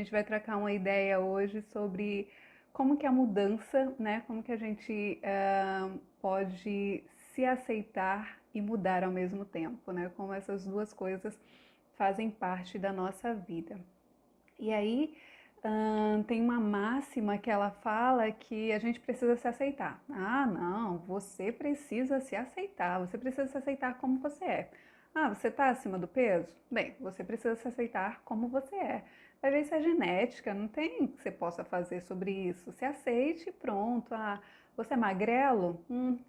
gente vai trocar uma ideia hoje sobre como que a mudança, né? Como que a gente pode se aceitar e mudar ao mesmo tempo, né? Como essas duas coisas fazem parte da nossa vida. E aí, tem uma máxima que ela fala que a gente precisa se aceitar. Ah, não, você precisa se aceitar, você precisa se aceitar como você é. Ah, você está acima do peso? Bem, você precisa se aceitar como você é. Vai ver se é genética, não tem que você possa fazer sobre isso. Se aceite e pronto. Ah, você é magrelo?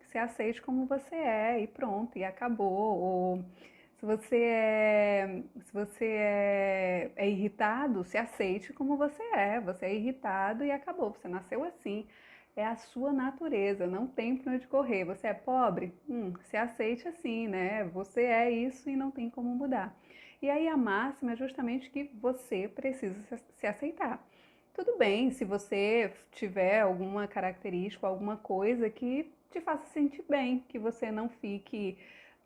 Se aceite como você é e pronto, e acabou. Ou se você é irritado, se aceite como você é. Você é irritado e acabou. Você nasceu assim. É a sua natureza, não tem para onde correr. Você é pobre? Se aceite assim, né? Você é isso e não tem como mudar. E aí a máxima é justamente que você precisa se aceitar. Tudo bem se você tiver alguma característica, alguma coisa que te faça sentir bem, que você não fique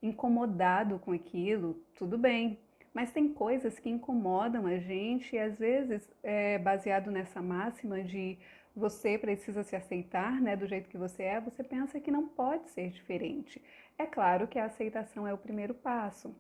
incomodado com aquilo, tudo bem. Mas tem coisas que incomodam a gente e às vezes é baseado nessa máxima de você precisa se aceitar, né, do jeito que você pensa que não pode ser diferente. É claro que a aceitação é o primeiro passo,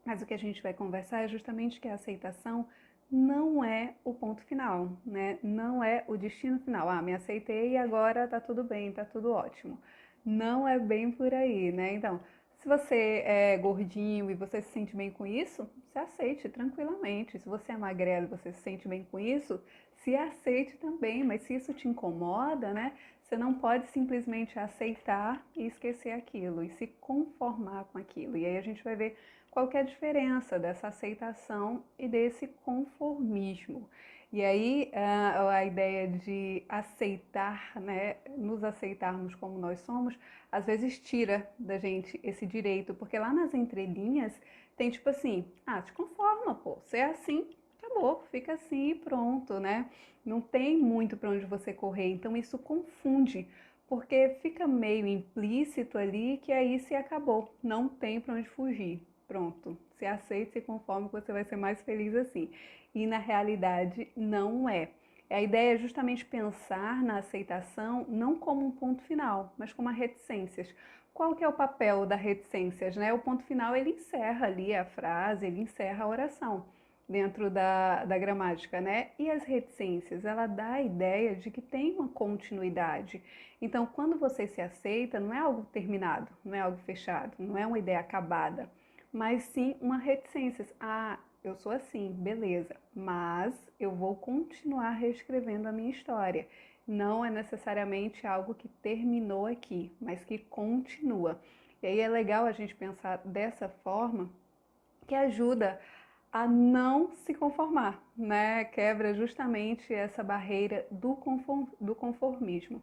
mas o que a gente vai conversar é justamente que a aceitação não é o ponto final, né? Não é o destino final. Ah, me aceitei e agora tá tudo bem, tá tudo ótimo. Não é bem por aí, né? Então, se você é gordinho e você se sente bem com isso, se aceite tranquilamente. Se você é magrelo e você se sente bem com isso, se aceite também. Mas se isso te incomoda, né? Você não pode simplesmente aceitar e esquecer aquilo e se conformar com aquilo. E aí a gente vai ver qual que é a diferença dessa aceitação e desse conformismo. E aí a ideia de aceitar, né, nos aceitarmos como nós somos, às vezes tira da gente esse direito, porque lá nas entrelinhas tem tipo assim, ah, te conforma, pô, você é assim, acabou, fica assim e pronto, né? Não tem muito para onde você correr, então isso confunde, porque fica meio implícito ali que aí se acabou, não tem para onde fugir. Pronto, se aceite, se conforme que você vai ser mais feliz assim. E na realidade não é. A ideia é justamente pensar na aceitação não como um ponto final, mas como a reticências. Qual que é o papel da reticências, né? O ponto final ele encerra ali a frase, ele encerra a oração dentro da gramática, né? E as reticências, ela dá a ideia de que tem uma continuidade. Então, quando você se aceita, não é algo terminado, não é algo fechado, não é uma ideia acabada, mas sim uma reticência. Ah, eu sou assim, beleza, mas eu vou continuar reescrevendo a minha história. Não é necessariamente algo que terminou aqui, mas que continua. E aí é legal a gente pensar dessa forma, que ajuda a não se conformar, né? Quebra justamente essa barreira do conformismo.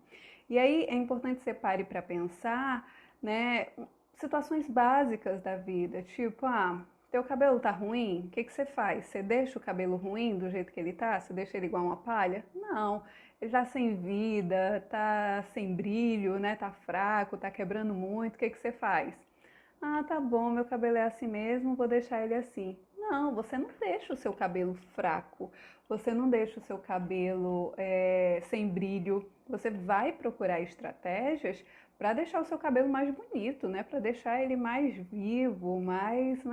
E aí é importante que você pare para pensar, né? Situações básicas da vida, tipo, ah, teu cabelo tá ruim, o que que você faz? Você deixa o cabelo ruim do jeito que ele tá? Você deixa ele igual uma palha? Não, ele tá sem vida, tá sem brilho, né? Tá fraco, tá quebrando muito, o que que você faz? Ah, tá bom, meu cabelo é assim mesmo, vou deixar ele assim. Não, você não deixa o seu cabelo fraco, você não deixa o seu cabelo sem brilho. Você vai procurar estratégias para deixar o seu cabelo mais bonito, né? Para deixar ele mais vivo, mais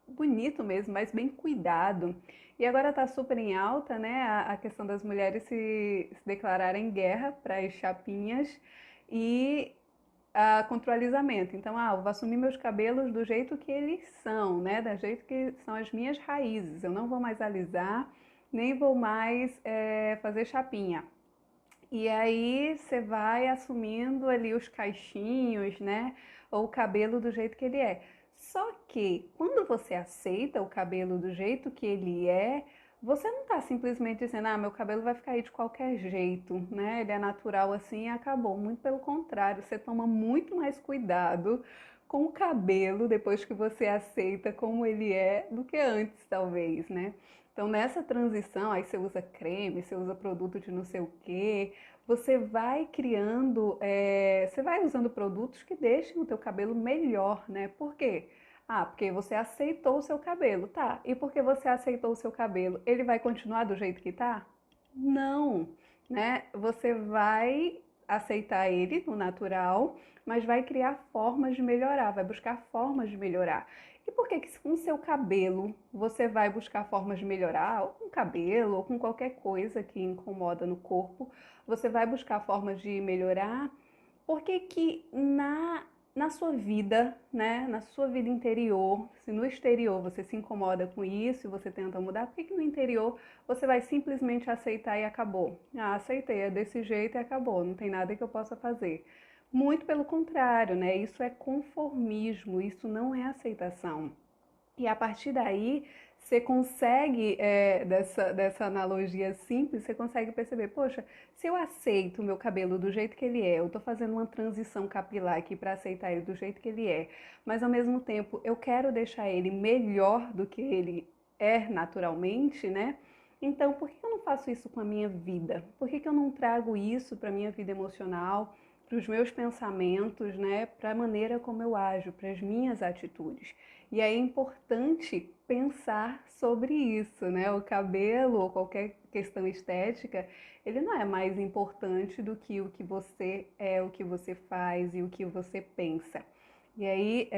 bonito mesmo, mais bem cuidado. E agora tá super em alta, né? A questão das mulheres se declararem guerra para as chapinhas e contra o alisamento. Então, eu vou assumir meus cabelos do jeito que eles são, né? Do jeito que são as minhas raízes. Eu não vou mais alisar, nem vou mais fazer chapinha. E aí você vai assumindo ali os caixinhos, né? Ou o cabelo do jeito que ele é. Só que quando você aceita o cabelo do jeito que ele é, você não está simplesmente dizendo, ah, meu cabelo vai ficar aí de qualquer jeito, né? Ele é natural assim e acabou. Muito pelo contrário, você toma muito mais cuidado com o cabelo depois que você aceita como ele é do que antes, talvez, né? Então, nessa transição, aí você usa creme, você usa produto de não sei o quê, você vai criando, você vai usando produtos que deixem o teu cabelo melhor, né? Por quê? Ah, porque você aceitou o seu cabelo, tá? E porque você aceitou o seu cabelo, ele vai continuar do jeito que tá? Não, né? Você vai aceitar ele no natural, mas vai criar formas de melhorar, vai buscar formas de melhorar. E por que que com o seu cabelo você vai buscar formas de melhorar, ou com o cabelo, ou com qualquer coisa que incomoda no corpo, você vai buscar formas de melhorar? Porque que na sua vida, né, na sua vida interior, se no exterior você se incomoda com isso e você tenta mudar, por que que no interior você vai simplesmente aceitar e acabou? Ah, aceitei, é desse jeito e acabou, não tem nada que eu possa fazer. Muito pelo contrário, né? Isso é conformismo, isso não é aceitação. E a partir daí, você consegue, dessa analogia simples, você consegue perceber, poxa, se eu aceito o meu cabelo do jeito que ele é, eu estou fazendo uma transição capilar aqui para aceitar ele do jeito que ele é, mas ao mesmo tempo eu quero deixar ele melhor do que ele é naturalmente, né? Então, por que eu não faço isso com a minha vida? Por que eu não trago isso para a minha vida emocional, para os meus pensamentos, né? Para a maneira como eu ajo, para as minhas atitudes? E é importante pensar sobre isso, né? O cabelo ou qualquer questão estética, ele não é mais importante do que o que você é, o que você faz e o que você pensa. E aí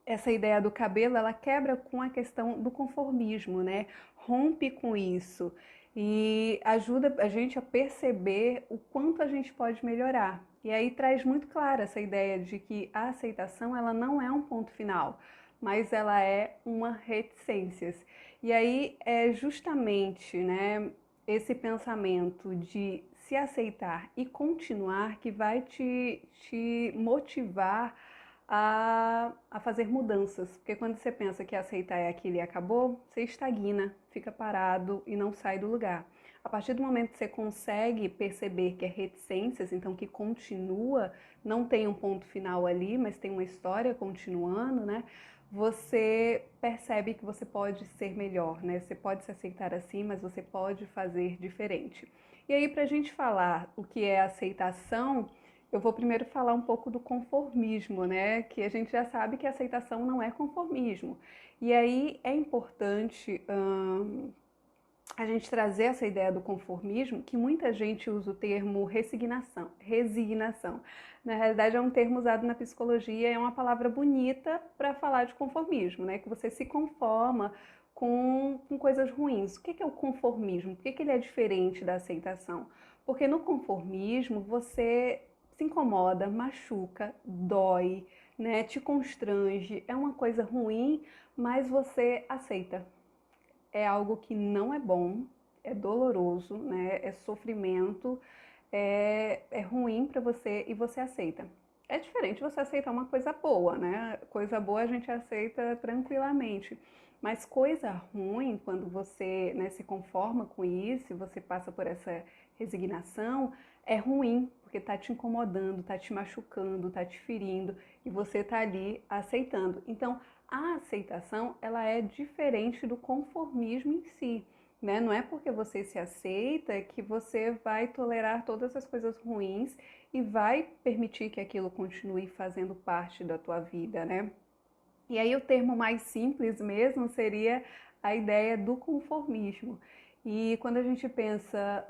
essa ideia do cabelo, ela quebra com a questão do conformismo, né? Rompe com isso e ajuda a gente a perceber o quanto a gente pode melhorar. E aí traz muito clara essa ideia de que a aceitação, ela não é um ponto final, mas ela é uma reticências. E aí é justamente, né, esse pensamento de se aceitar e continuar que vai te motivar a fazer mudanças. Porque quando você pensa que aceitar é aquilo e acabou, você estagna, fica parado e não sai do lugar. A partir do momento que você consegue perceber que é reticências, então que continua, não tem um ponto final ali, mas tem uma história continuando, né? Você percebe que você pode ser melhor, né? Você pode se aceitar assim, mas você pode fazer diferente. E aí, para a gente falar o que é aceitação, eu vou primeiro falar um pouco do conformismo, né? Que a gente já sabe que aceitação não é conformismo. E aí é importante a gente trazer essa ideia do conformismo, que muita gente usa o termo resignação. Resignação. Na realidade, é um termo usado na psicologia, é uma palavra bonita para falar de conformismo, né? Que você se conforma com coisas ruins. O que é o conformismo? Por que ele é diferente da aceitação? Porque no conformismo você se incomoda, machuca, dói, né? Te constrange, é uma coisa ruim, mas você aceita. É algo que não é bom, é doloroso, né? É sofrimento, é ruim para você e você aceita. É diferente você aceitar uma coisa boa, né? Coisa boa a gente aceita tranquilamente. Mas coisa ruim, quando você, né, se conforma com isso, você passa por essa resignação, é ruim, porque tá te incomodando, tá te machucando, tá te ferindo e você tá ali aceitando. Então, a aceitação, ela é diferente do conformismo em si, né? Não é porque você se aceita que você vai tolerar todas as coisas ruins e vai permitir que aquilo continue fazendo parte da tua vida, né? E aí o termo mais simples mesmo seria a ideia do conformismo. E quando a gente pensa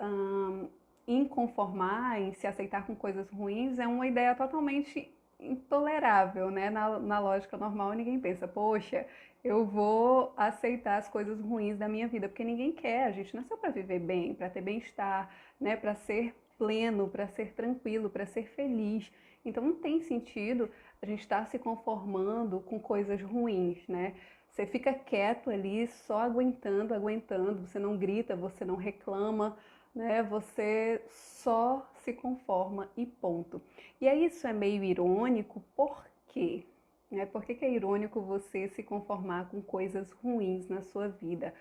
em conformar, em se aceitar com coisas ruins, é uma ideia totalmente intolerável, né? Na lógica normal, ninguém pensa, poxa, eu vou aceitar as coisas ruins da minha vida, porque ninguém quer, a gente nasceu para viver bem, para ter bem-estar, né? Para ser pleno, para ser tranquilo, para ser feliz. Então não tem sentido a gente estar se conformando com coisas ruins, né? Você fica quieto ali, só aguentando, aguentando, você não grita, você não reclama, né? Você só se conforma e ponto. E aí isso é meio irônico, por quê? Né? Por que é irônico você se conformar com coisas ruins na sua vida?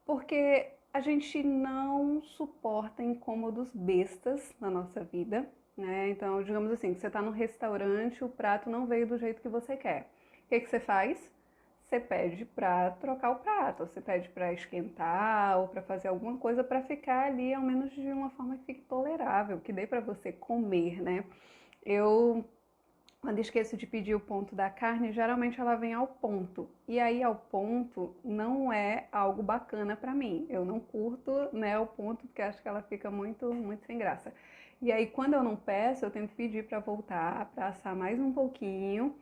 Porque a gente não suporta incômodos bestas na nossa vida, né? Então, digamos assim, você está no restaurante, o prato não veio do jeito que você quer. O que você faz? Você pede para trocar o prato, você pede para esquentar ou para fazer alguma coisa para ficar ali, ao menos de uma forma que fique tolerável, que dê para você comer, né? Eu Quando esqueço de pedir o ponto da carne, geralmente ela vem ao ponto. E aí ao ponto não é algo bacana pra mim. Eu não curto, né, o ponto porque acho que ela fica muito sem graça. E aí quando eu não peço, eu tenho que pedir pra voltar, pra assar mais um pouquinho,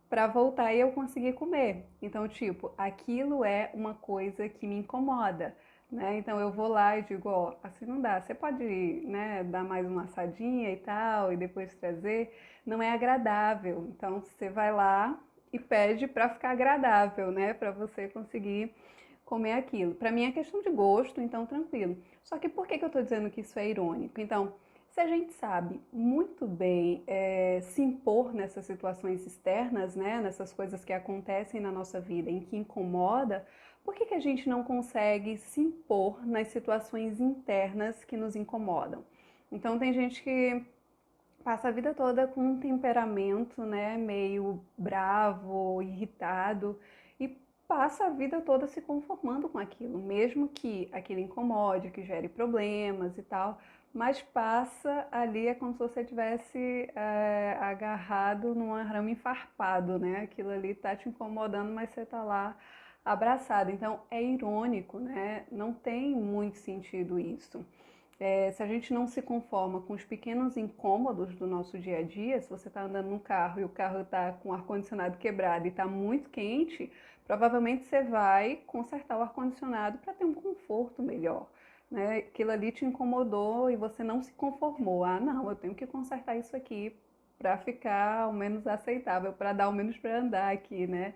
pra voltar e eu conseguir comer. Então, tipo, aquilo é uma coisa que me incomoda, né? Então eu vou lá e digo, ó, assim não dá. Você pode, né, dar mais uma assadinha e tal e depois trazer. Não é agradável. Então você vai lá e pede pra ficar agradável, né? Pra você conseguir comer aquilo. Pra mim é questão de gosto, então tranquilo. Só que por que que eu tô dizendo que isso é irônico? Então, se a gente sabe muito bem se impor nessas situações externas, né, nessas coisas que acontecem na nossa vida, em que incomoda, por que que a gente não consegue se impor nas situações internas que nos incomodam? Então tem gente que passa a vida toda com um temperamento, né, meio bravo, irritado e passa a vida toda se conformando com aquilo, mesmo que aquilo incomode, que gere problemas e tal, mas passa ali é como se você tivesse agarrado num arame farpado, né? Aquilo ali tá te incomodando, mas você tá lá abraçado. Então é irônico, né? Não tem muito sentido isso. Se a gente não se conforma com os pequenos incômodos do nosso dia a dia, se você está andando num carro e o carro está com o ar-condicionado quebrado e está muito quente, provavelmente você vai consertar o ar-condicionado para ter um conforto melhor. Né? Aquilo ali te incomodou e você não se conformou. Ah, não, eu tenho que consertar isso aqui para ficar ao menos aceitável, para dar ao menos para andar aqui, né?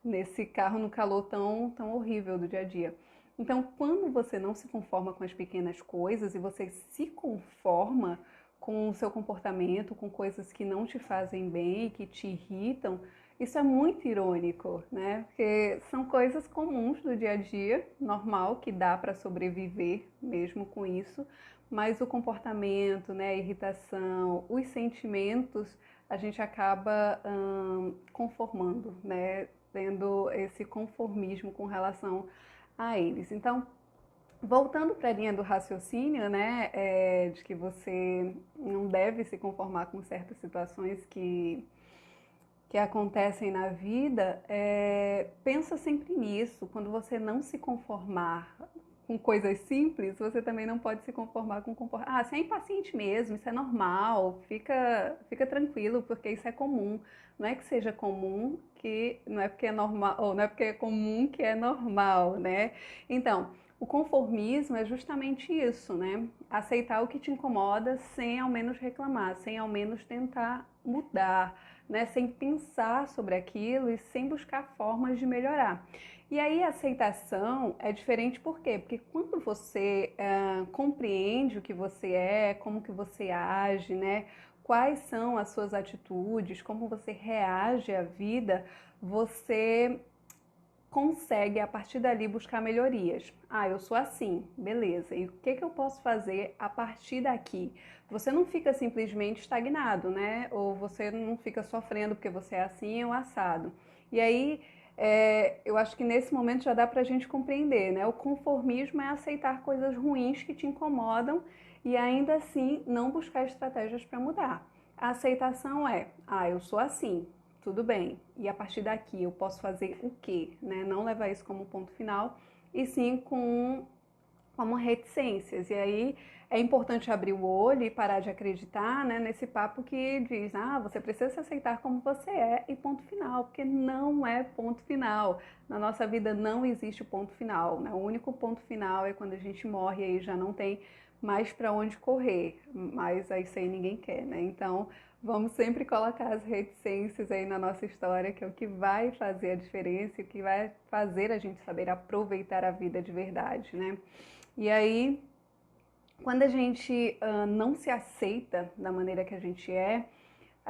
Nesse carro no calor tão horrível do dia a dia. Então, quando você não se conforma com as pequenas coisas e você se conforma com o seu comportamento, com coisas que não te fazem bem, que te irritam, isso é muito irônico, né? Porque são coisas comuns do dia a dia, normal, que dá para sobreviver mesmo com isso, mas o comportamento, né, a irritação, os sentimentos, a gente acaba conformando, né? Tendo esse conformismo com relação a eles. Então, voltando para a linha do raciocínio, né, de que você não deve se conformar com certas situações que acontecem na vida, pensa sempre nisso. Quando você não se conformar com coisas simples, você também não pode se conformar com comportamento. Ah, você é impaciente mesmo, isso é normal, fica tranquilo, porque isso é comum. Não é que seja comum, que não é porque é normal, ou não é porque é comum que é normal, né? Então, o conformismo é justamente isso, né? Aceitar o que te incomoda sem ao menos reclamar, sem ao menos tentar mudar, né? Sem pensar sobre aquilo e sem buscar formas de melhorar. E aí a aceitação é diferente por quê? Porque quando você compreende o que você é, como que você age, né? Quais são as suas atitudes, como você reage à vida, você consegue a partir dali buscar melhorias. Ah, eu sou assim, beleza. E o que que eu posso fazer a partir daqui? Você não fica simplesmente estagnado, né? Ou você não fica sofrendo porque você é assim ou assado. E aí, eu acho que nesse momento já dá pra gente compreender, né? O conformismo é aceitar coisas ruins que te incomodam e ainda assim não buscar estratégias para mudar. A aceitação é, ah, eu sou assim, tudo bem. E a partir daqui eu posso fazer o quê? Né? Não levar isso como ponto final, e sim como reticências. E aí é importante abrir o olho e parar de acreditar, né, nesse papo que diz, ah, você precisa se aceitar como você é e ponto final, porque não é ponto final. Na nossa vida não existe ponto final, né? O único ponto final é quando a gente morre e aí já não tem mais para onde correr, mas isso aí ninguém quer, né? Então, vamos sempre colocar as reticências aí na nossa história, que é o que vai fazer a diferença, o que vai fazer a gente saber aproveitar a vida de verdade, né? E aí, quando a gente não se aceita da maneira que a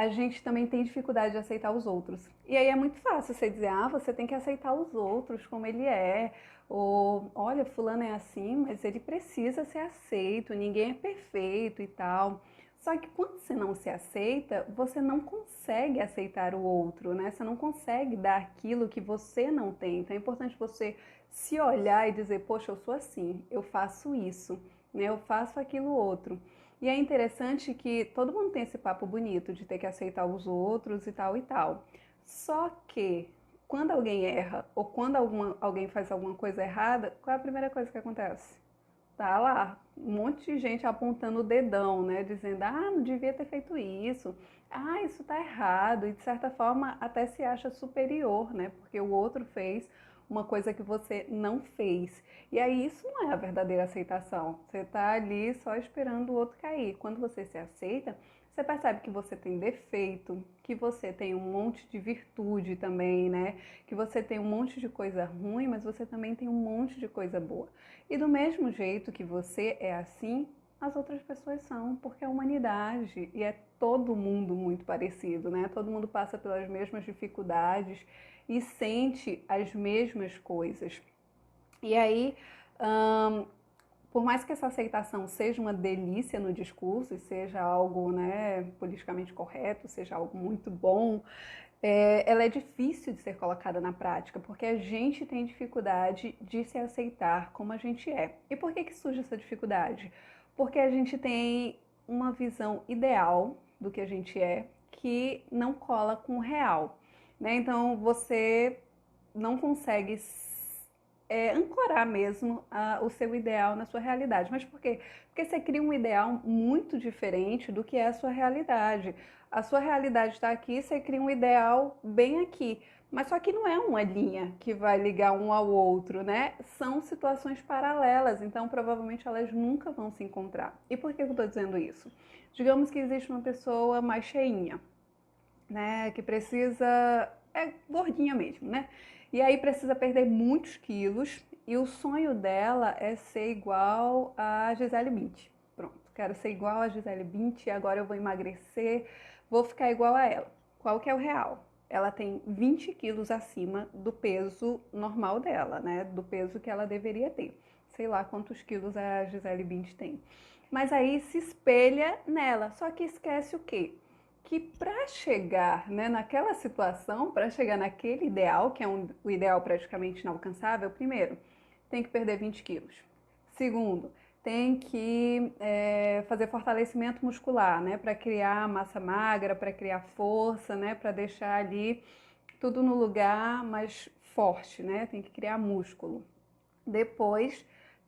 gente também tem dificuldade de aceitar os outros. E aí é muito fácil você dizer, ah, você tem que aceitar os outros como ele é, ou olha, fulano é assim, mas ele precisa ser aceito, ninguém é perfeito e tal. Só que quando você não se aceita, você não consegue aceitar o outro, né? Você não consegue dar aquilo que você não tem. Então é importante você se olhar e dizer, poxa, eu sou assim, eu faço isso, né? Eu faço aquilo outro. E é interessante que todo mundo tem esse papo bonito de ter que aceitar os outros e tal e tal. Só que quando alguém erra ou quando alguém faz alguma coisa errada, qual é a primeira coisa que acontece? Tá lá, um monte de gente apontando o dedão, né? Dizendo, ah, não devia ter feito isso. Ah, isso tá errado. E de certa forma até se acha superior, né? Porque o outro fez uma coisa que você não fez. E aí isso não é a verdadeira aceitação. Você tá ali só esperando o outro cair. Quando você se aceita, você percebe que você tem defeito, que você tem um monte de virtude também, né? Que você tem um monte de coisa ruim, mas você também tem um monte de coisa boa. E do mesmo jeito que você é assim, as outras pessoas são, porque é a humanidade e é todo mundo muito parecido, né? Todo mundo passa pelas mesmas dificuldades e sente as mesmas coisas. E aí, hum, por mais que essa aceitação seja uma delícia no discurso e seja algo, né, politicamente correto, seja algo muito bom, ela é difícil de ser colocada na prática, porque a gente tem dificuldade de se aceitar como a gente é. E por que surge essa dificuldade? Porque a gente tem uma visão ideal do que a gente é que não cola com o real, né? Então você não consegue ancorar mesmo o seu ideal na sua realidade. Mas por quê? Porque você cria um ideal muito diferente do que é a sua realidade. A sua realidade está aqui, você cria um ideal bem aqui. Mas só que não é uma linha que vai ligar um ao outro, né? São situações paralelas, então provavelmente elas nunca vão se encontrar. E por que eu estou dizendo isso? Digamos que existe uma pessoa mais cheinha, né? Que precisa. É gordinha mesmo, né? E aí precisa perder muitos quilos. E o sonho dela é ser igual a Gisele Bündchen. Pronto, quero ser igual a Gisele Bündchen, agora eu vou emagrecer, vou ficar igual a ela. Qual que é o real? Ela tem 20 quilos acima do peso normal dela, né? Do peso que ela deveria ter. Sei lá quantos quilos a Gisele Bündchen tem. Mas aí se espelha nela, só que esquece o quê? Que para chegar, né, naquela situação, para chegar naquele ideal, que é o ideal praticamente inalcançável, primeiro, tem que perder 20 quilos. Segundo, tem que fazer fortalecimento muscular, né, para criar massa magra, para criar força, né, para deixar ali tudo no lugar mais forte, né, tem que criar músculo. Depois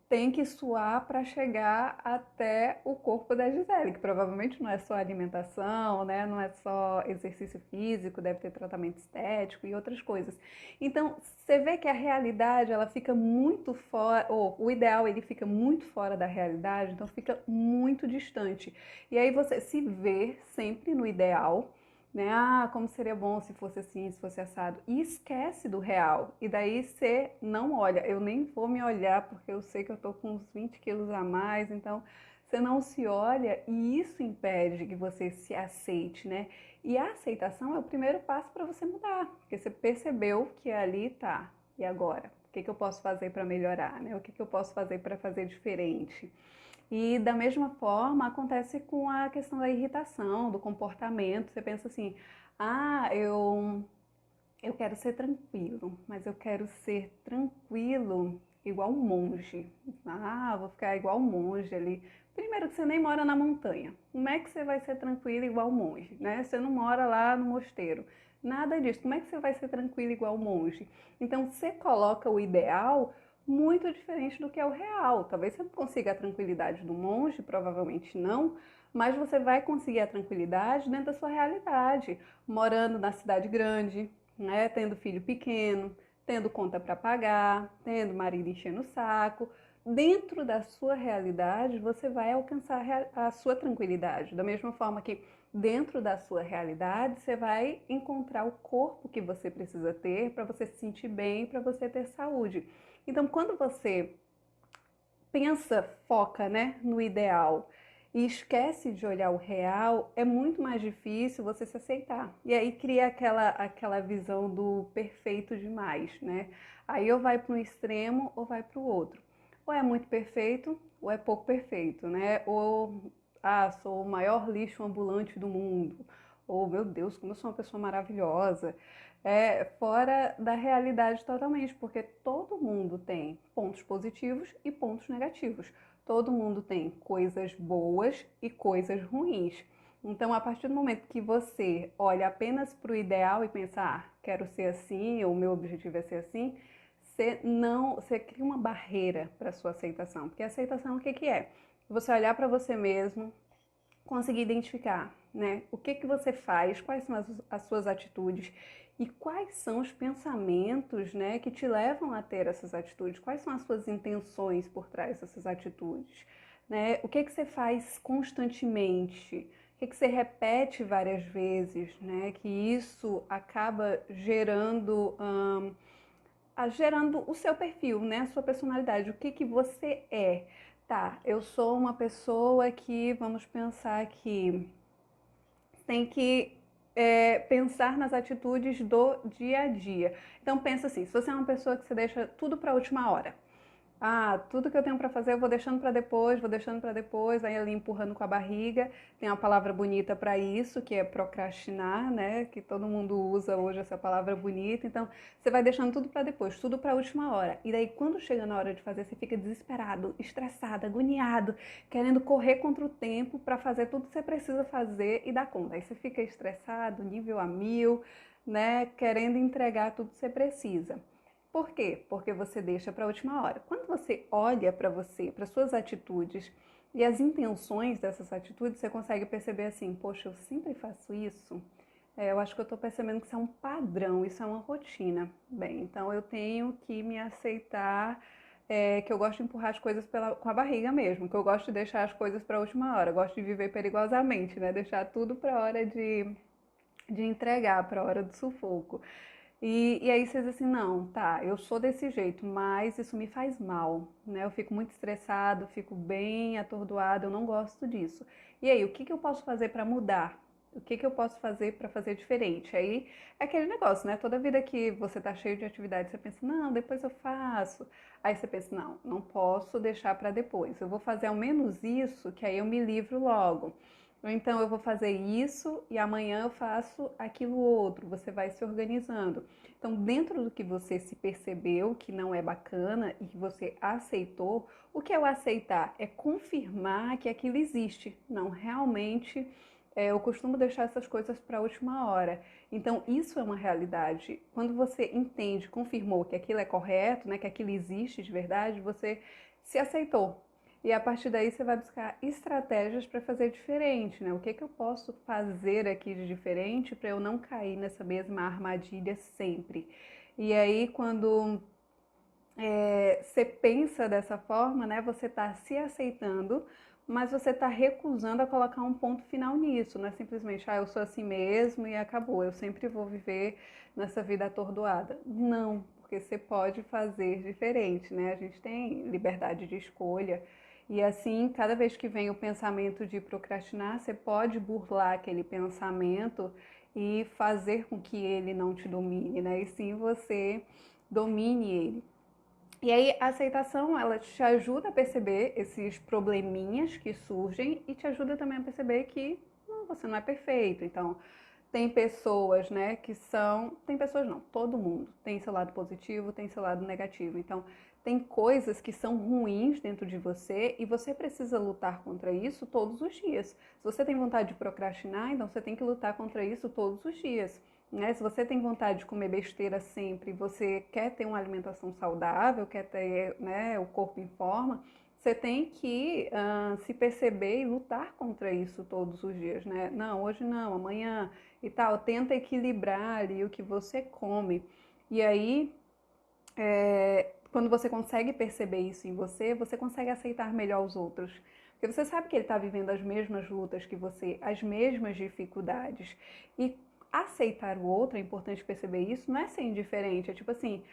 tem que suar para chegar até o corpo da Gisele, que provavelmente não é só alimentação, né? Não é só exercício físico, deve ter tratamento estético e outras coisas. Então, você vê que a realidade, ela fica muito fora, ou o ideal, ele fica muito fora da realidade, então fica muito distante. E aí você se vê sempre no ideal, né? Ah, como seria bom se fosse assim, se fosse assado. E esquece do real. E daí você não olha. Eu nem vou me olhar porque eu sei que eu tô com uns 20 quilos a mais. Então você não se olha e isso impede que você se aceite, né? E a aceitação é o primeiro passo para você mudar. Porque você percebeu que ali tá. E agora? O que eu posso fazer para melhorar, né? O que eu posso fazer para fazer diferente? E da mesma forma acontece com a questão da irritação, do comportamento. Você pensa assim, ah, eu quero ser tranquilo, mas eu quero ser tranquilo igual um monge. Ah, vou ficar igual um monge ali. Primeiro que você nem mora na montanha. Como é que você vai ser tranquilo igual um monge, né? Você não mora lá no mosteiro. Nada disso. Como é que você vai ser tranquilo igual um monge? Então você coloca o ideal muito diferente do que é o real. Talvez você não consiga a tranquilidade do monge, provavelmente não, mas você vai conseguir a tranquilidade dentro da sua realidade, morando na cidade grande, né, tendo filho pequeno, tendo conta para pagar, tendo marido enchendo o saco. Dentro da sua realidade, você vai alcançar a sua tranquilidade. Da mesma forma que dentro da sua realidade, você vai encontrar o corpo que você precisa ter para você se sentir bem, para você ter saúde. Então, quando você pensa, foca, né, no ideal e esquece de olhar o real, é muito mais difícil você se aceitar. E aí cria aquela visão do perfeito demais, né? Aí ou vai para um extremo ou vai para o outro. Ou é muito perfeito ou é pouco perfeito, né? Ou, ah, sou o maior lixo ambulante do mundo. Ou, meu Deus, como eu sou uma pessoa maravilhosa. É fora da realidade totalmente, porque todo mundo tem pontos positivos e pontos negativos. Todo mundo tem coisas boas e coisas ruins. Então, a partir do momento que você olha apenas para o ideal e pensa, quero ser assim, ou o meu objetivo é ser assim, você cria uma barreira para a sua aceitação. Porque a aceitação, o que que é? Você olhar para você mesmo, conseguir identificar, né? O que que você faz, quais são as suas atitudes e quais são os pensamentos, né, que te levam a ter essas atitudes, quais são as suas intenções por trás dessas atitudes, né? O que que você faz constantemente? O que que você repete várias vezes, né? Que isso acaba gerando o seu perfil, né? A sua personalidade, o que que você é. Tá, eu sou uma pessoa que, vamos pensar que tem que pensar nas atitudes do dia a dia. Então pensa assim, se você é uma pessoa que você deixa tudo para a última hora, tudo que eu tenho para fazer eu vou deixando para depois, aí ali empurrando com a barriga. Tem uma palavra bonita para isso, que é procrastinar, né? Que todo mundo usa hoje essa palavra bonita. Então, você vai deixando tudo para depois, tudo para a última hora. E daí, quando chega na hora de fazer, você fica desesperado, estressado, agoniado, querendo correr contra o tempo para fazer tudo que você precisa fazer e dar conta. Aí você fica estressado, nível a mil, né? Querendo entregar tudo que você precisa. Por quê? Porque você deixa para a última hora. Quando você olha para você, para suas atitudes e as intenções dessas atitudes, você consegue perceber assim, poxa, eu sempre faço isso. Eu acho que eu estou percebendo que isso é um padrão, isso é uma rotina. Bem, então eu tenho que me aceitar, que eu gosto de empurrar as coisas com a barriga mesmo, que eu gosto de deixar as coisas para a última hora, eu gosto de viver perigosamente, né? Deixar tudo para a hora de entregar, para a hora do sufoco. E aí você diz assim, não, tá, eu sou desse jeito, mas isso me faz mal, né? Eu fico muito estressado, fico bem atordoado, eu não gosto disso. E aí, o que que eu posso fazer para mudar? O que que eu posso fazer para fazer diferente? Aí é aquele negócio, né? Toda vida que você tá cheio de atividade, você pensa, não, depois eu faço. Aí você pensa, não, não posso deixar para depois. Eu vou fazer ao menos isso, que aí eu me livro logo. Ou então eu vou fazer isso e amanhã eu faço aquilo outro. Você vai se organizando. Então, dentro do que você se percebeu que não é bacana e que você aceitou, o que é o aceitar? É confirmar que aquilo existe. Não, realmente eu costumo deixar essas coisas para a última hora. Então, isso é uma realidade. Quando você entende, confirmou que aquilo é correto, né, que aquilo existe de verdade, você se aceitou. E a partir daí você vai buscar estratégias para fazer diferente, né? O que que eu posso fazer aqui de diferente para eu não cair nessa mesma armadilha sempre? E aí, quando você pensa dessa forma, né? Você está se aceitando, mas você está recusando a colocar um ponto final nisso. Não é simplesmente, eu sou assim mesmo e acabou. Eu sempre vou viver nessa vida atordoada. Não, porque você pode fazer diferente, né? A gente tem liberdade de escolha. E assim, cada vez que vem o pensamento de procrastinar, você pode burlar aquele pensamento e fazer com que ele não te domine, né? E sim você domine ele. E aí a aceitação, ela te ajuda a perceber esses probleminhas que surgem e te ajuda também a perceber que você não é perfeito. Então, tem pessoas, né, que são... Tem pessoas não, todo mundo tem seu lado positivo, tem seu lado negativo. Então, tem coisas que são ruins dentro de você e você precisa lutar contra isso todos os dias. Se você tem vontade de procrastinar, então você tem que lutar contra isso todos os dias. Né? Se você tem vontade de comer besteira sempre, você quer ter uma alimentação saudável, quer ter, né, o corpo em forma, você tem que se perceber e lutar contra isso todos os dias, né? Não, hoje não, amanhã e tal. Tenta equilibrar ali o que você come. E aí, quando você consegue perceber isso em você, você consegue aceitar melhor os outros. Porque você sabe que ele está vivendo as mesmas lutas que você, as mesmas dificuldades. E aceitar o outro, é importante perceber isso, não é ser indiferente. É tipo assim,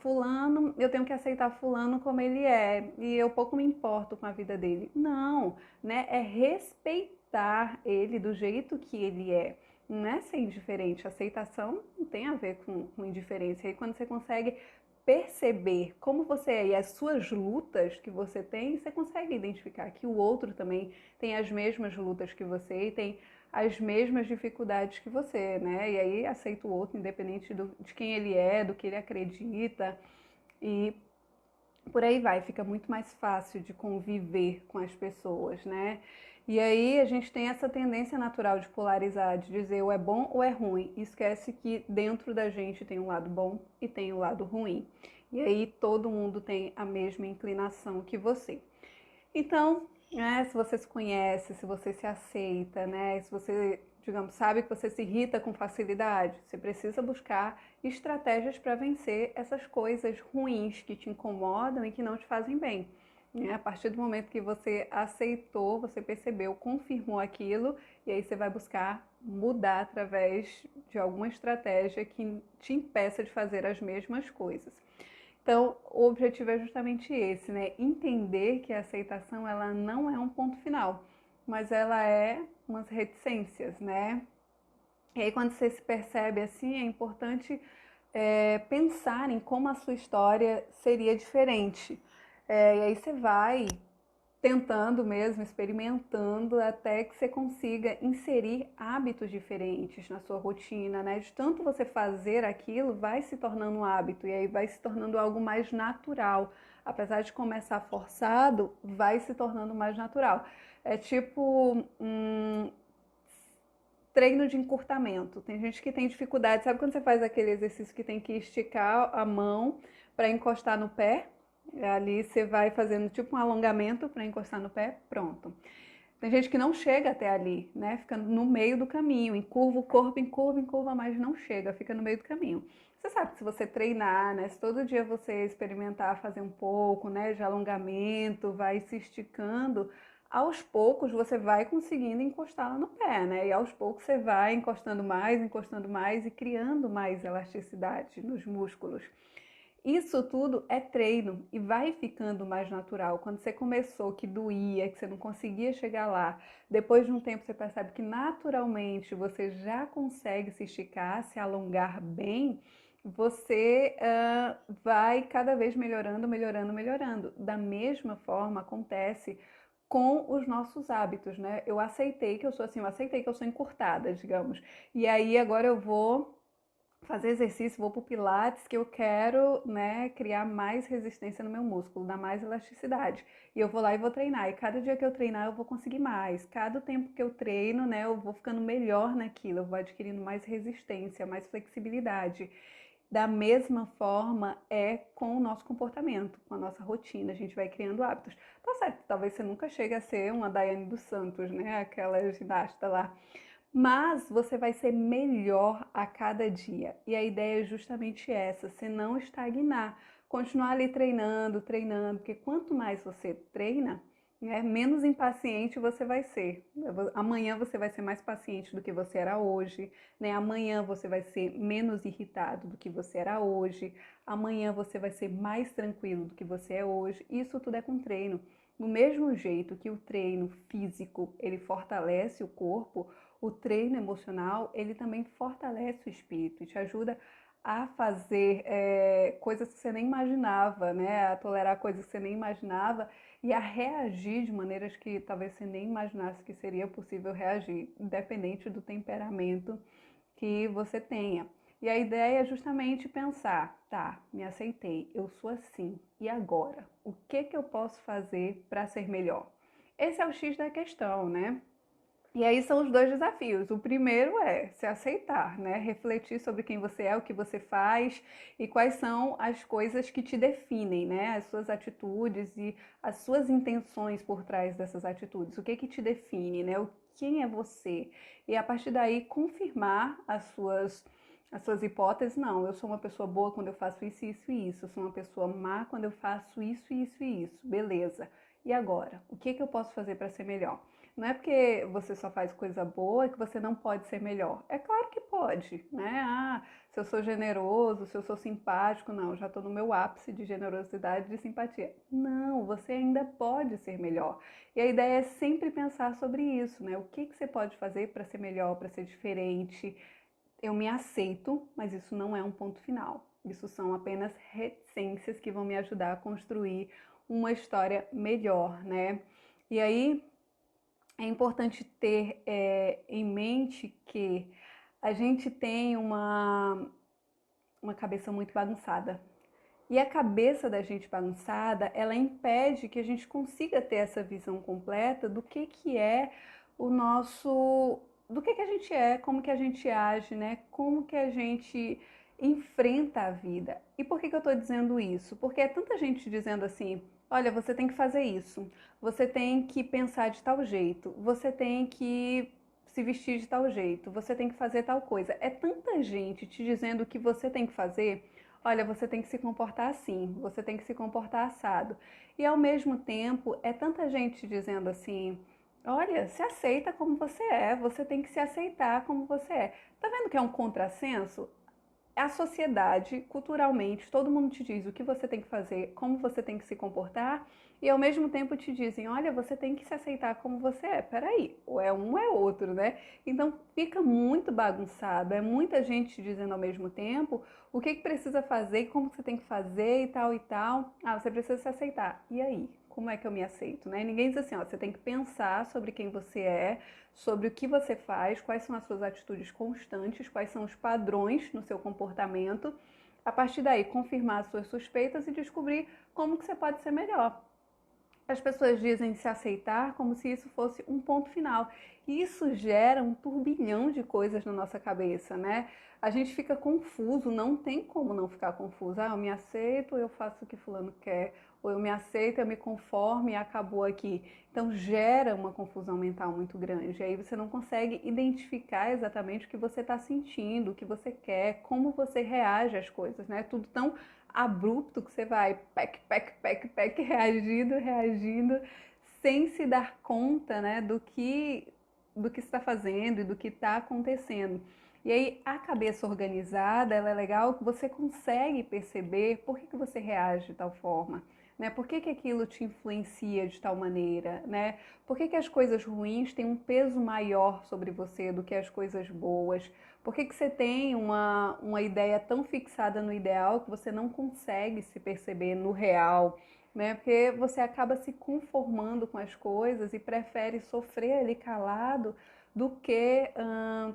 fulano, eu tenho que aceitar fulano como ele é. E eu pouco me importo com a vida dele. Não, né? É respeitar ele do jeito que ele é. Não é ser indiferente. Aceitação não tem a ver com indiferença. E aí quando você consegue perceber como você é e as suas lutas que você tem, você consegue identificar que o outro também tem as mesmas lutas que você e tem as mesmas dificuldades que você, né? E aí aceita o outro independente de quem ele é, do que ele acredita. E por aí vai, fica muito mais fácil de conviver com as pessoas, né? E aí a gente tem essa tendência natural de polarizar, de dizer ou é bom ou é ruim. E esquece que dentro da gente tem um lado bom e tem um lado ruim. E aí todo mundo tem a mesma inclinação que você. Então, né, se você se conhece, se você se aceita, né, se você, digamos, sabe que você se irrita com facilidade, você precisa buscar estratégias para vencer essas coisas ruins que te incomodam e que não te fazem bem. Né? A partir do momento que você aceitou, você percebeu, confirmou aquilo, e aí você vai buscar mudar através de alguma estratégia que te impeça de fazer as mesmas coisas. Então, o objetivo é justamente esse, né? Entender que a aceitação ela não é um ponto final, mas ela é umas reticências, né? E aí, quando você se percebe assim, é importante pensar em como a sua história seria diferente. E aí você vai tentando mesmo, experimentando, até que você consiga inserir hábitos diferentes na sua rotina, né? De tanto você fazer aquilo, vai se tornando um hábito e aí vai se tornando algo mais natural. Apesar de começar forçado, vai se tornando mais natural. É tipo treino de encurtamento. Tem gente que tem dificuldade. Sabe quando você faz aquele exercício que tem que esticar a mão para encostar no pé? Ali você vai fazendo tipo um alongamento para encostar no pé, pronto. Tem gente que não chega até ali, né? Fica no meio do caminho, encurva o corpo, encurva, mas não chega, fica no meio do caminho. Você sabe que se você treinar, né? Se todo dia você experimentar fazer um pouco, né, de alongamento, vai se esticando, aos poucos você vai conseguindo encostar lá no pé, né? E aos poucos você vai encostando mais e criando mais elasticidade nos músculos. Isso tudo é treino e vai ficando mais natural. Quando você começou que doía, que você não conseguia chegar lá, depois de um tempo você percebe que naturalmente você já consegue se esticar, se alongar bem, você vai cada vez melhorando, melhorando, melhorando. Da mesma forma acontece com os nossos hábitos, né? Eu aceitei que eu sou assim, eu aceitei que eu sou encurtada, digamos. E aí agora eu vou fazer exercício, vou para o Pilates, que eu quero, né, criar mais resistência no meu músculo, dar mais elasticidade. E eu vou lá e vou treinar. E cada dia que eu treinar, eu vou conseguir mais. Cada tempo que eu treino, né, eu vou ficando melhor naquilo, eu vou adquirindo mais resistência, mais flexibilidade. Da mesma forma é com o nosso comportamento, com a nossa rotina, a gente vai criando hábitos. Tá certo, talvez você nunca chegue a ser uma Daiane dos Santos, né, aquela ginasta lá, mas você vai ser melhor a cada dia. E a ideia é justamente essa, você não estagnar, continuar ali treinando, treinando, porque quanto mais você treina, né, menos impaciente você vai ser. Amanhã você vai ser mais paciente do que você era hoje, né? Amanhã você vai ser menos irritado do que você era hoje. Amanhã você vai ser mais tranquilo do que você é hoje. Isso tudo é com treino. Do mesmo jeito que o treino físico, ele fortalece o corpo, o treino emocional, ele também fortalece o espírito e te ajuda a fazer coisas que você nem imaginava, né? A tolerar coisas que você nem imaginava e a reagir de maneiras que talvez você nem imaginasse que seria possível reagir, independente do temperamento que você tenha. E a ideia é justamente pensar, tá, me aceitei, eu sou assim, e agora? O que que eu posso fazer para ser melhor? Esse é o X da questão, né? E aí são os dois desafios. O primeiro é se aceitar, né? Refletir sobre quem você é, o que você faz e quais são as coisas que te definem, né? As suas atitudes e as suas intenções por trás dessas atitudes. O que que te define, né? Quem é você? E a partir daí confirmar as suas hipóteses. Não, eu sou uma pessoa boa quando eu faço isso, isso e isso. Eu sou uma pessoa má quando eu faço isso, isso e isso. Beleza. E agora? O que que eu posso fazer para ser melhor? Não é porque você só faz coisa boa que você não pode ser melhor. É claro que pode, né? Ah, se eu sou generoso, se eu sou simpático, não, já estou no meu ápice de generosidade e de simpatia. Não, você ainda pode ser melhor. E a ideia é sempre pensar sobre isso, né? O que que você pode fazer para ser melhor, para ser diferente? Eu me aceito, mas isso não é um ponto final. Isso são apenas reticências que vão me ajudar a construir uma história melhor, né? E aí, é importante ter em mente que a gente tem uma cabeça muito bagunçada. E a cabeça da gente bagunçada, ela impede que a gente consiga ter essa visão completa do que é o nosso, do que a gente é, como que a gente age, né? Como que a gente enfrenta a vida. E por que eu estou dizendo isso? Porque é tanta gente dizendo assim, olha, você tem que fazer isso, você tem que pensar de tal jeito, você tem que se vestir de tal jeito, você tem que fazer tal coisa. É tanta gente te dizendo o que você tem que fazer. Olha, você tem que se comportar assim, você tem que se comportar assado. E ao mesmo tempo, é tanta gente dizendo assim: olha, se aceita como você tem que se aceitar como você é. Tá vendo que é um contrassenso? A sociedade, culturalmente, todo mundo te diz o que você tem que fazer, como você tem que se comportar, e ao mesmo tempo te dizem, olha, você tem que se aceitar como você é. Peraí, ou é um ou é outro, né? Então fica muito bagunçado, é muita gente te dizendo ao mesmo tempo o que precisa fazer, como você tem que fazer e tal e tal. Ah, você precisa se aceitar. E aí? Como é que eu me aceito, né? Ninguém diz assim, ó, você tem que pensar sobre quem você é, sobre o que você faz, quais são as suas atitudes constantes, quais são os padrões no seu comportamento. A partir daí, confirmar as suas suspeitas e descobrir como que você pode ser melhor. As pessoas dizem se aceitar como se isso fosse um ponto final. E isso gera um turbilhão de coisas na nossa cabeça, né? A gente fica confuso, não tem como não ficar confuso. Ah, eu me aceito, eu faço o que fulano quer. Ou eu me aceito, eu me conformo e acabou aqui. Então gera uma confusão mental muito grande. Aí você não consegue identificar exatamente o que você está sentindo, o que você quer, como você reage às coisas, né? Tudo tão abrupto que você vai reagindo, reagindo, sem se dar conta, né, do que está fazendo e do que está acontecendo. E aí a cabeça organizada, ela é legal, que você consegue perceber por que você reage de tal forma. Né? Por que aquilo te influencia de tal maneira? Né? Por que as coisas ruins têm um peso maior sobre você do que as coisas boas? Por que você tem uma ideia tão fixada no ideal que você não consegue se perceber no real? Né? Porque você acaba se conformando com as coisas e prefere sofrer ali calado do que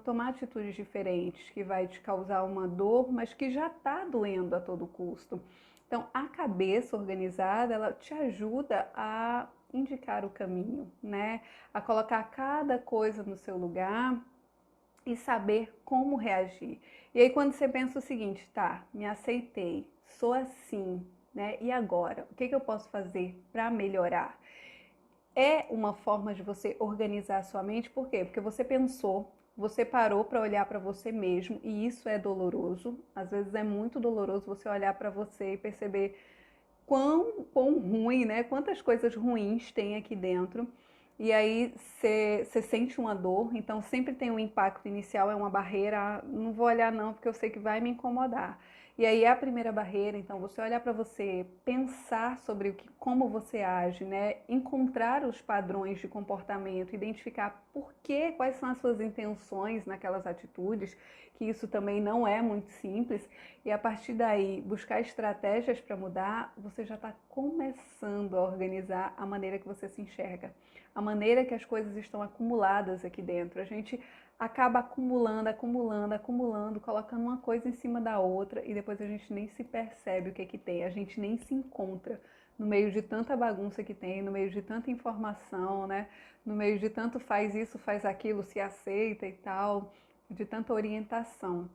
tomar atitudes diferentes, que vai te causar uma dor, mas que já está doendo a todo custo. Então, a cabeça organizada, ela te ajuda a indicar o caminho, né? A colocar cada coisa no seu lugar e saber como reagir. E aí quando você pensa o seguinte, tá, me aceitei, sou assim, né? E agora? O que eu posso fazer para melhorar? É uma forma de você organizar a sua mente, por quê? Porque você pensou, você parou para olhar para você mesmo e isso é doloroso. Às vezes é muito doloroso você olhar para você e perceber quão ruim, né? Quantas coisas ruins tem aqui dentro. E aí você sente uma dor, então sempre tem um impacto inicial, é uma barreira. Não vou olhar não, porque eu sei que vai me incomodar. E aí é a primeira barreira, então você olhar para você, pensar sobre como você age, né? Encontrar os padrões de comportamento, identificar por quê, quais são as suas intenções naquelas atitudes, que isso também não é muito simples. E a partir daí, buscar estratégias para mudar, você já está começando a organizar a maneira que você se enxerga, a maneira que as coisas estão acumuladas aqui dentro. A gente acaba acumulando, acumulando, acumulando, colocando uma coisa em cima da outra e depois a gente nem se percebe o que tem, a gente nem se encontra no meio de tanta bagunça que tem, no meio de tanta informação, né? No meio de tanto faz isso, faz aquilo, se aceita e tal, de tanta orientação.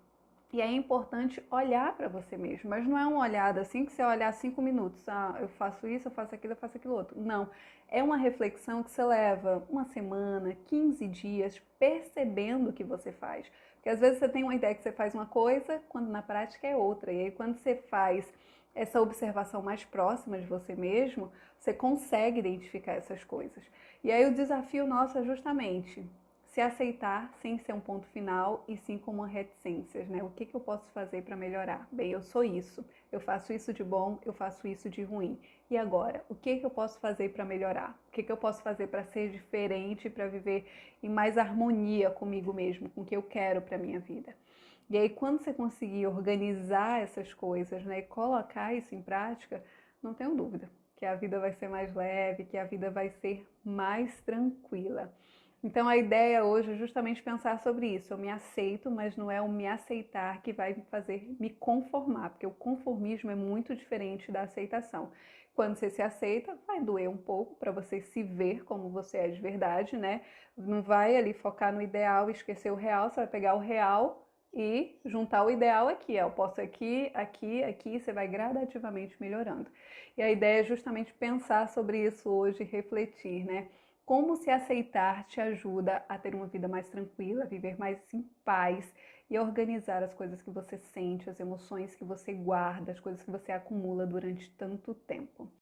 E é importante olhar para você mesmo, mas não é uma olhada assim que você olhar 5 minutos, ah, eu faço isso, eu faço aquilo outro. Não, é uma reflexão que você leva uma semana, 15 dias, percebendo o que você faz. Porque às vezes você tem uma ideia que você faz uma coisa, quando na prática é outra. E aí quando você faz essa observação mais próxima de você mesmo, você consegue identificar essas coisas. E aí o desafio nosso é justamente se aceitar sem ser um ponto final e sim com uma reticências, né? O que eu posso fazer para melhorar? Bem, eu sou isso, eu faço isso de bom, eu faço isso de ruim. E agora, o que eu posso fazer para melhorar? O que eu posso fazer para ser diferente, para viver em mais harmonia comigo mesmo, com o que eu quero para minha vida? E aí, quando você conseguir organizar essas coisas, né, e colocar isso em prática, não tenho dúvida que a vida vai ser mais leve, que a vida vai ser mais tranquila. Então a ideia hoje é justamente pensar sobre isso. Eu me aceito, mas não é o me aceitar que vai me fazer me conformar, porque o conformismo é muito diferente da aceitação. Quando você se aceita, vai doer um pouco para você se ver como você é de verdade, né? Não vai ali focar no ideal e esquecer o real, você vai pegar o real e juntar o ideal aqui. Eu posso aqui, aqui, aqui, você vai gradativamente melhorando. E a ideia é justamente pensar sobre isso hoje, refletir, né? Como se aceitar te ajuda a ter uma vida mais tranquila, viver mais em paz e organizar as coisas que você sente, as emoções que você guarda, as coisas que você acumula durante tanto tempo.